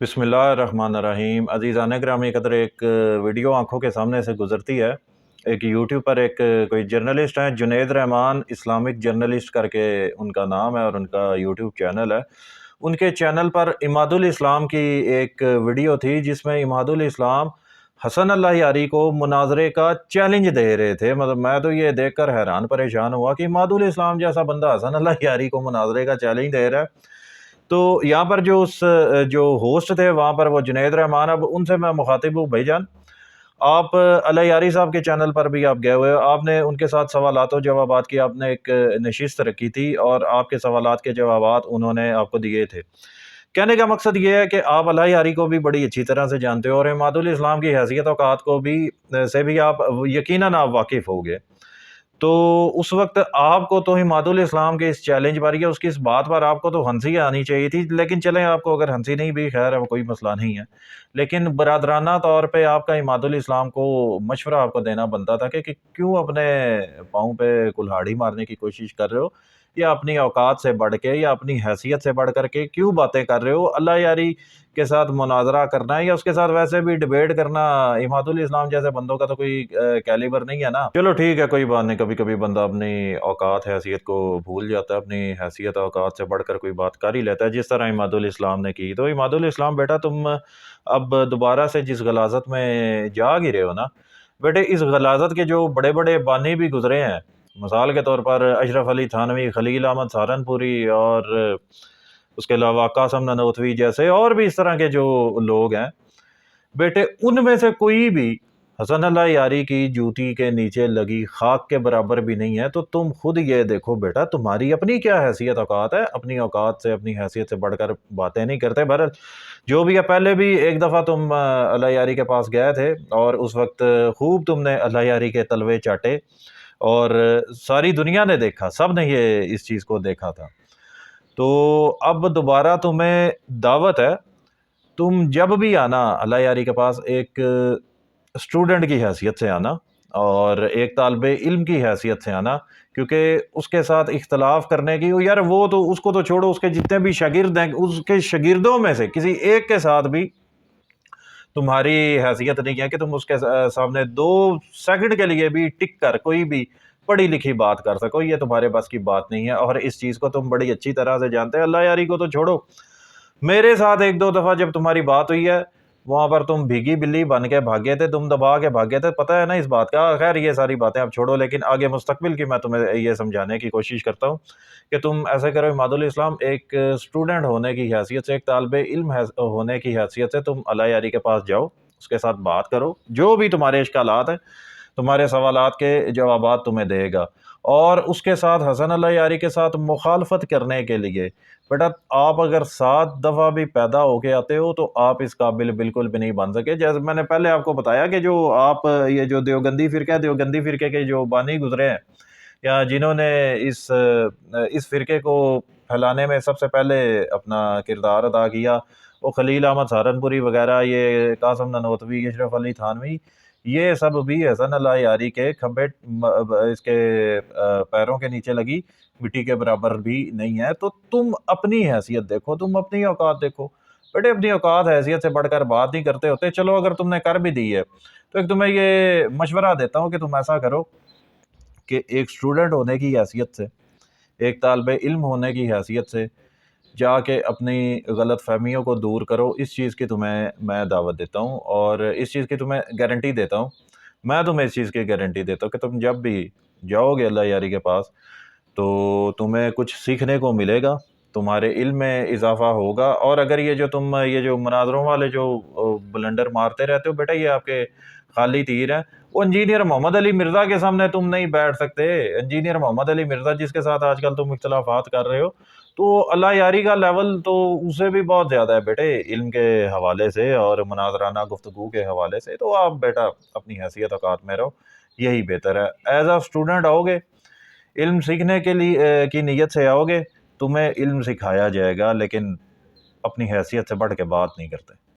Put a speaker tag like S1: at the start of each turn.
S1: बिस्मिल्लाहिर्रहमानिर्रहीम। अज़ीज़ान ग्रामी कदर एक वीडियो आंखों के सामने से गुज़रती है। एक यूट्यूब पर एक कोई जर्नलिस्ट हैं, जुनैद रहमान इस्लामिक जर्नलिस्ट करके उनका नाम है और उनका यूट्यूब चैनल है। उनके चैनल पर इमादुल इस्लाम की एक वीडियो थी जिसमें इमादुल इस्लाम हसन अल्लाह यारी को मुनाजरे का चैलेंज दे रहे थे। मतलब मैं तो ये देखकर हैरान परेशान हुआ कि इमादुल इस्लाम जैसा बंदा हसन अल्लाह यारी को मुनाजरे का चैलेंज दे रहा है। तो यहाँ पर जो होस्ट थे वहाँ पर वो जुनैद रहमान, अब उनसे मैं मुखातिब हूँ, भाईजान आप अल्लाह यारी साहब के चैनल पर भी आप गए हुए हो, आपने उनके साथ सवालात और जवाबात की आपने एक नशिस्त रखी थी और आपके सवालात के जवाबात उन्होंने आपको दिए थे। कहने का मकसद ये है कि आप अल्लाह यारी को भी बड़ी अच्छी तरह से जानते हो और इमादुल इस्लाम की हैसियत औकात को भी से भी आप यकीनन आप वाकिफ़ होगे। तो उस वक़्त आपको तो इमादुल इस्लाम के इस चैलेंज पर या उसकी इस बात पर आपको तो हँसी आनी चाहिए थी, लेकिन चलें आपको अगर हँसी नहीं भी ख़ैर है वो कोई मसला नहीं है। लेकिन बरादराना तौर पे आपका इमादुल इस्लाम को मशवरा आपको देना बनता था कि क्यों अपने पाँव पे कुल्हाड़ी मारने की कोशिश कर रहे हो या अपनी औकात से बढ़ के या अपनी हैसियत से बढ़ कर के क्यों बातें कर रहे हो। अल्लाह यारी के साथ मुनाज़रा करना है या उसके साथ वैसे भी डिबेट करना इमादुल इस्लाम जैसे बंदों का तो कोई कैलिबर नहीं है ना। चलो ठीक है, कोई बात नहीं, कभी कभी बंदा अपनी औकात हैसियत को भूल जाता है, अपनी हैसियत औकात से बढ़कर कोई बात कर ही लेता है जिस तरह इमादुल इस्लाम ने की। तो इमादुल इस्लाम बेटा तुम अब दोबारा से जिस गलाजत में जा गिरे हो ना बेटे, इस गलाजत के जो बड़े बड़े बानी भी गुजरे हैं, मिसाल के तौर पर अशरफ अली थानवी, खलील अहमद सहारनपुरी और उसके अलावा कासम ननोतवी जैसे और भी इस तरह के जो लोग हैं बेटे, उनमें से कोई भी हसन अल्लाह यारी की जूती के नीचे लगी खाक के बराबर भी नहीं है। तो तुम खुद ये देखो बेटा, तुम्हारी अपनी क्या हैसियत औकात है, अपनी औकात से अपनी हैसियत से बढ़कर बातें नहीं करते। बहरहाल जो भी है, पहले भी एक दफ़ा तुम अल्लाह यारी के पास गए थे और उस वक्त खूब तुमने अल्लाह यारी के तलवे चाटे और सारी दुनिया ने देखा, सब ने ये इस चीज़ को देखा था। तो अब दोबारा तुम्हें दावत है, तुम जब भी आना अल्लाह यारी के पास एक स्टूडेंट की हैसियत से आना और एक तालिबे इल्म की हैसियत से आना, क्योंकि उसके साथ इख्तलाफ करने की यार वो तो उसको तो छोड़ो, उसके जितने भी शागिर्द हैं उसके शागिर्दों में से किसी एक के साथ भी तुम्हारी हैसियत नहीं है कि तुम उसके सामने 2 सेकंड के लिए भी टिक कर कोई भी पढ़ी लिखी बात कर सको। ये तुम्हारे बस की बात नहीं है और इस चीज़ को तुम बड़ी अच्छी तरह से जानते हो। अल्लाह यारी को तो छोड़ो, मेरे साथ एक दो दफ़ा जब तुम्हारी बात हुई है वहाँ पर तुम भीगी बिल्ली बन के भागे थे, तुम दबा के भागे थे, पता है ना इस बात का। खैर ये सारी बातें अब छोड़ो, लेकिन आगे मुस्तकबिल की मैं तुम्हें ये समझाने की कोशिश करता हूँ कि तुम ऐसे करो, इमादुल इस्लाम एक स्टूडेंट होने की हैसियत से, एक तालिबे इल्म होने की हैसियत से तुम अल्लाह यारी के पास जाओ, उसके साथ बात करो, जो भी तुम्हारे इश्कालात हैं, तुम्हारे सवालात के जवाबात तुम्हें देगा। और उसके साथ हसन अल्लाह यारी के साथ मुखालफत करने के लिए बेटा, आप अगर 7 दफ़ा भी पैदा होके आते हो तो आप इस काबिल बिल्कुल भी नहीं बन सके। जैसे मैंने पहले आपको बताया कि जो आप ये जो देवबंदी फ़िरका है, देवबंदी फ़िरके के जो बानी गुजरे हैं या जिन्होंने इस फ़िरके को फैलाने में सबसे पहले अपना किरदार अदा किया, वो खलील अहमद सहारनपुरी वगैरह, ये कासम ननोतवी, अशरफ अली थानवी, ये सब भी हसन अल्लाह यारी के खंभे इसके पैरों के नीचे लगी मिट्टी के बराबर भी नहीं है। तो तुम अपनी हैसियत देखो, तुम अपनी औकात देखो बेटे, अपनी औकात हैसियत से बढ़कर बात नहीं करते होते। चलो अगर तुमने कर भी दी है तो एक तुम्हें ये मशवरा देता हूँ कि तुम ऐसा करो कि एक स्टूडेंट होने की हैसियत से, एक तालिबे इल्म होने की हैसियत से जाके अपनी गलत फहमियों को दूर करो। इस चीज़ की तुम्हें मैं दावत देता हूँ और इस चीज़ की तुम्हें गारंटी देता हूँ। मैं तुम्हें इस चीज़ की गारंटी देता हूँ कि तुम जब भी जाओगे अल्लाह यारी के पास तो तुम्हें कुछ सीखने को मिलेगा, तुम्हारे इल्म में इजाफा होगा। और अगर ये जो मुनाजरों वाले जो ब्लंडर मारते रहते हो बेटा, ये आपके खाली तीर हैं। वो इंजीनियर मोहम्मद अली मिर्ज़ा के सामने तुम नहीं बैठ सकते। इंजीनियर मोहम्मद अली मिर्ज़ा जिसके साथ आजकल तुम इख्तलाफात कर रहे हो, तो अल्लाह यारी का लेवल तो उससे भी बहुत ज़्यादा है बेटे, इल्म के हवाले से और मुनाजराना गुफ्तगू के हवाले से। तो आप बेटा अपनी हैसियत औकात में रहो, यही बेहतर है। एज आ स्टूडेंट आओगे, इल्म सीखने के लिए की नीयत से आओगे, तुम्हें इल्म सिखाया जाएगा, लेकिन अपनी हैसियत से बढ़ के बात नहीं करते।